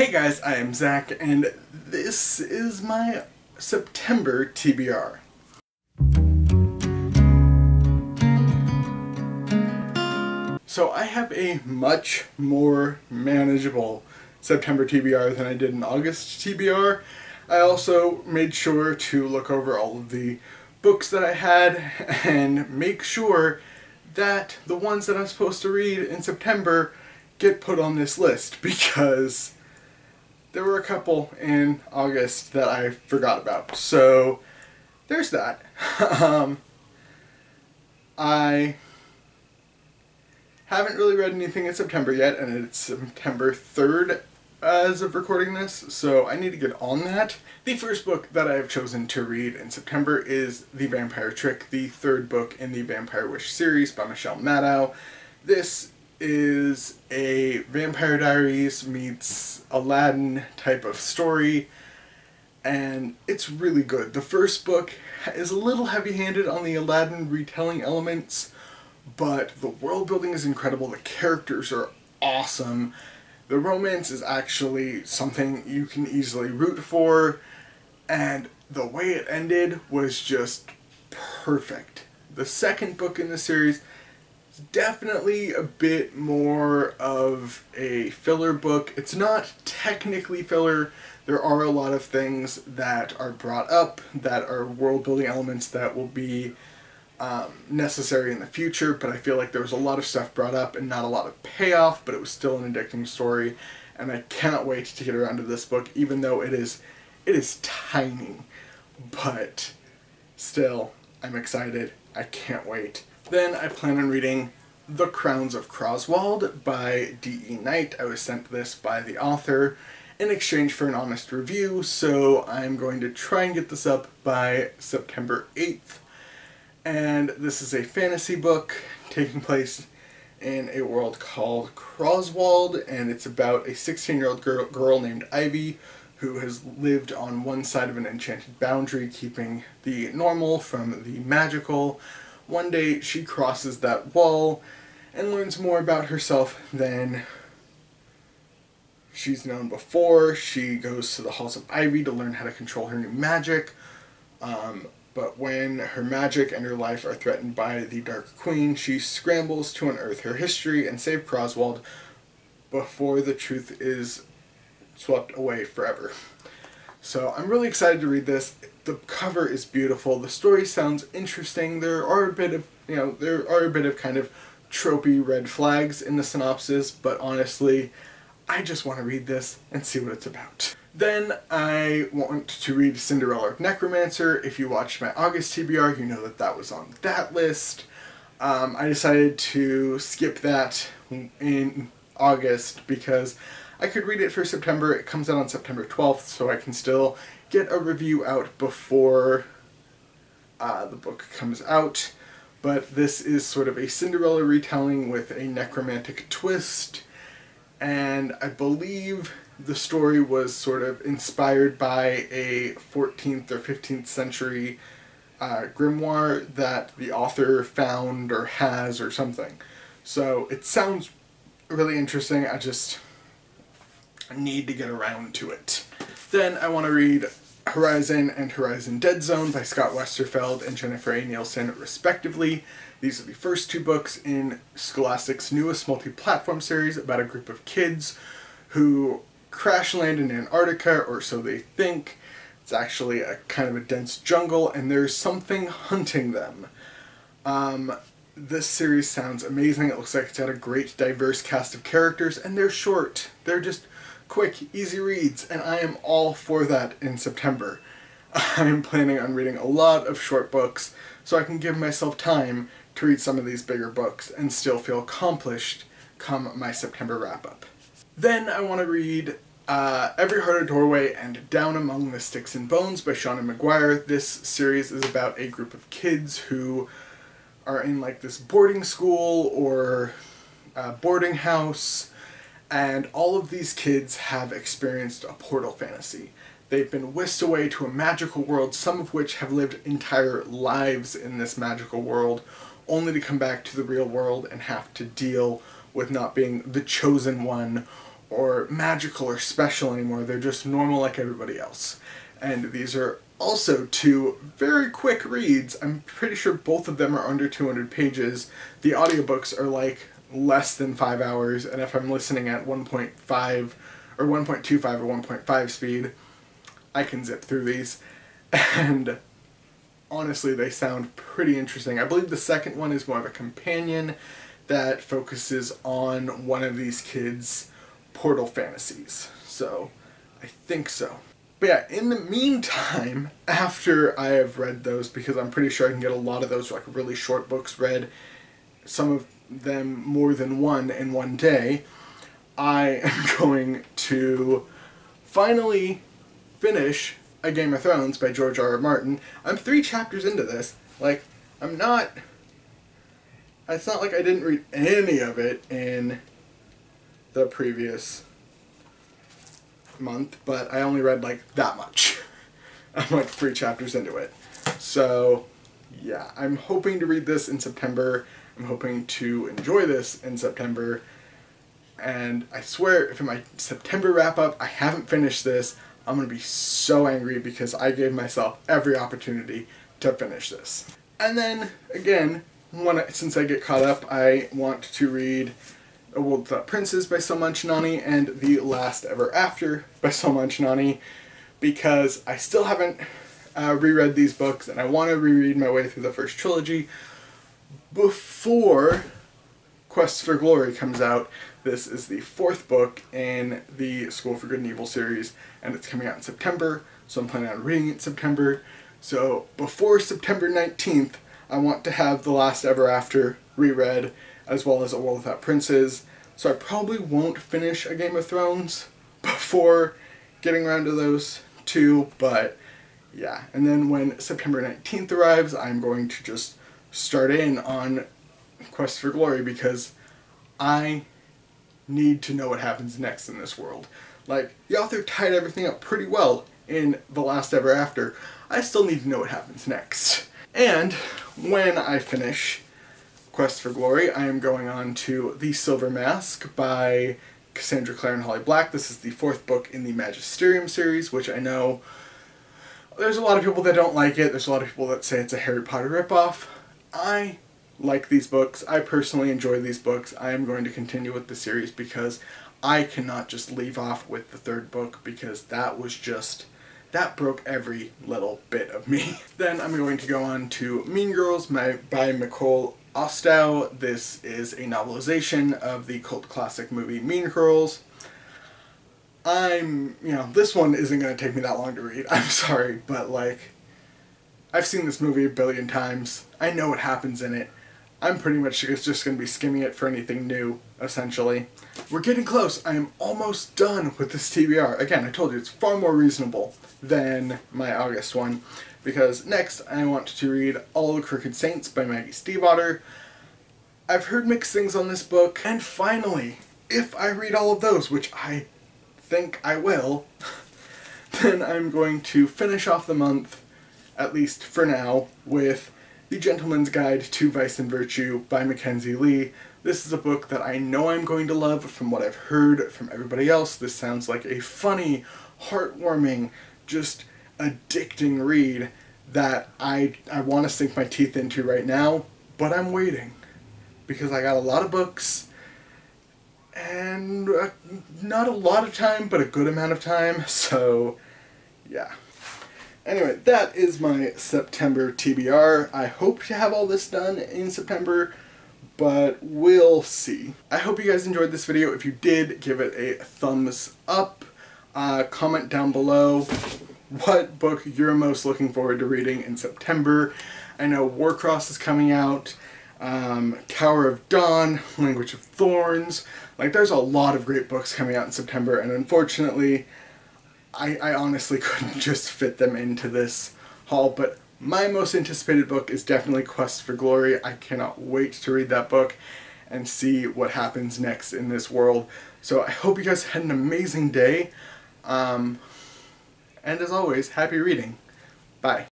Hey guys, I am Zach, and this is my September TBR. So I have a much more manageable September TBR than I did in August TBR. I also made sure to look over all of the books that I had and make sure that the ones that I'm supposed to read in September get put on this list, because there were a couple in August that I forgot about. So there's that. I haven't really read anything in September yet, and it's September 3rd as of recording this, so I need to get on that. The first book that I have chosen to read in September is The Vampire Trick, the third book in the Vampire Wish series by Michelle Maddow. This is a Vampire Diaries meets Aladdin type of story, and it's really good. The first book is a little heavy-handed on the Aladdin retelling elements, but the world building is incredible, the characters are awesome, the romance is actually something you can easily root for, and the way it ended was just perfect. The second book in the series is definitely a bit more of a filler book. It's not technically filler. There are a lot of things that are brought up that are world building elements that will be necessary in the future, but I feel like there was a lot of stuff brought up and not a lot of payoff, but it was still an addicting story, and I cannot wait to get around to this book, even though it is tiny, but still, I'm excited. I can't wait. Then I plan on reading The Crowns of Crosswalled by D.E. Knight. I was sent this by the author in exchange for an honest review, so I'm going to try and get this up by September 8th. And this is a fantasy book taking place in a world called Crosswalled, and it's about a 16-year-old girl named Ivy who has lived on one side of an enchanted boundary, keeping the normal from the magical. One day she crosses that wall and learns more about herself than she's known before. She goes to the Halls of Ivy to learn how to control her new magic. But when her magic and her life are threatened by the Dark Queen, she scrambles to unearth her history and save Crosswalled before the truth is swept away forever. So I'm really excited to read this. The cover is beautiful. The story sounds interesting. There are a bit of kind of tropey red flags in the synopsis, but honestly, I just want to read this and see what it's about. Then I want to read Cinderella Necromancer. If you watched my August TBR, you know that that was on that list. I decided to skip that in August because I could read it for September. It comes out on September 12th, so I can still get a review out before the book comes out. But this is sort of a Cinderella retelling with a necromantic twist, and I believe the story was sort of inspired by a 14th or 15th century grimoire that the author found or has or something. So it sounds really interesting. I just need to get around to it. Then I want to read Horizon and Horizon Dead Zone by Scott Westerfeld and Jennifer A. Nielsen, respectively. These are the first two books in Scholastic's newest multi-platform series about a group of kids who crash land in Antarctica, or so they think. It's actually a kind of a dense jungle, and there's something hunting them. This series sounds amazing. It looks like it's got a great diverse cast of characters, and they're short. They're just quick, easy reads, and I am all for that in September. I'm planning on reading a lot of short books, so I can give myself time to read some of these bigger books and still feel accomplished come my September wrap-up. Then I want to read Every Heart a Doorway and Down Among the Sticks and Bones by Shauna McGuire. This series is about a group of kids who are in like this boarding school or boarding house, and all of these kids have experienced a portal fantasy. They've been whisked away to a magical world, some of which have lived entire lives in this magical world, only to come back to the real world and have to deal with not being the chosen one or magical or special anymore. They're just normal like everybody else. And these are also two very quick reads. I'm pretty sure both of them are under 200 pages. The audiobooks are like less than 5 hours, and if I'm listening at 1.5 or 1.25 or 1.5 speed, I can zip through these. And honestly, they sound pretty interesting. I believe the second one is more of a companion that focuses on one of these kids' portal fantasies. So, I think so. But yeah, in the meantime, after I have read those, because I'm pretty sure I can get a lot of those like really short books read, some of them more than one in one day, I am going to finally finish A Game of Thrones by George R.R. Martin. I'm 3 chapters into this. Like, I'm not... It's not like I didn't read any of it in the previous month, but I only read like that much. I'm like 3 chapters into it. So, yeah, I'm hoping to read this in September. I'm hoping to enjoy this in September. And I swear, if in my September wrap-up I haven't finished this, I'm going to be so angry because I gave myself every opportunity to finish this. And then, again, since I get caught up, I want to read A World Without Princes by Salman Chinani and The Last Ever After by Salman Chinani, because I still haven't reread these books, and I want to reread my way through the first trilogy before Quest for Glory comes out. This is the 4th book in the School for Good and Evil series, and it's coming out in September, so I'm planning on reading it in September. So before September 19th, I want to have The Last Ever After reread, as well as A World Without Princes. So I probably won't finish A Game of Thrones before getting around to those 2, but yeah. And then when September 19th arrives, I'm going to just start in on Quest for Glory, because I need to know what happens next in this world. Like, the author tied everything up pretty well in The Last Ever After. I still need to know what happens next. And when I finish Quest for Glory, I am going on to The Silver Mask by Cassandra Clare and Holly Black. This is the 4th book in the Magisterium series, which I know there's a lot of people that don't like it. There's a lot of people that say it's a Harry Potter ripoff. I like these books. I personally enjoy these books. I am going to continue with the series because I cannot just leave off with the 3rd book, because that broke every little bit of me. Then I'm going to go on to Mean Girls by Nicole Ostow. This is a novelization of the cult classic movie Mean Girls. This one isn't going to take me that long to read. I'm sorry, but like, I've seen this movie a billion times. I know what happens in it. I'm pretty much just going to be skimming it for anything new, essentially. We're getting close. I am almost done with this TBR. Again, I told you, it's far more reasonable than my August one, because next I want to read All the Crooked Saints by Maggie Stiefvater. I've heard mixed things on this book, and finally, if I read all of those, which I think I will, then I'm going to finish off the month, at least for now, with The Gentleman's Guide to Vice and Virtue by Mackenzie Lee. This is a book that I know I'm going to love from what I've heard from everybody else. This sounds like a funny, heartwarming, just addicting read that I want to sink my teeth into right now, but I'm waiting, because I got a lot of books, and not a lot of time, but a good amount of time, so yeah. Anyway, that is my September TBR. I hope to have all this done in September, but we'll see. I hope you guys enjoyed this video. If you did, give it a thumbs up. Comment down below what book you're most looking forward to reading in September. I know Warcross is coming out, Tower of Dawn, Language of Thorns. Like, there's a lot of great books coming out in September, and unfortunately, I honestly couldn't just fit them into this haul, but my most anticipated book is definitely Quest for Glory. I cannot wait to read that book and see what happens next in this world. So I hope you guys had an amazing day, and as always, happy reading. Bye.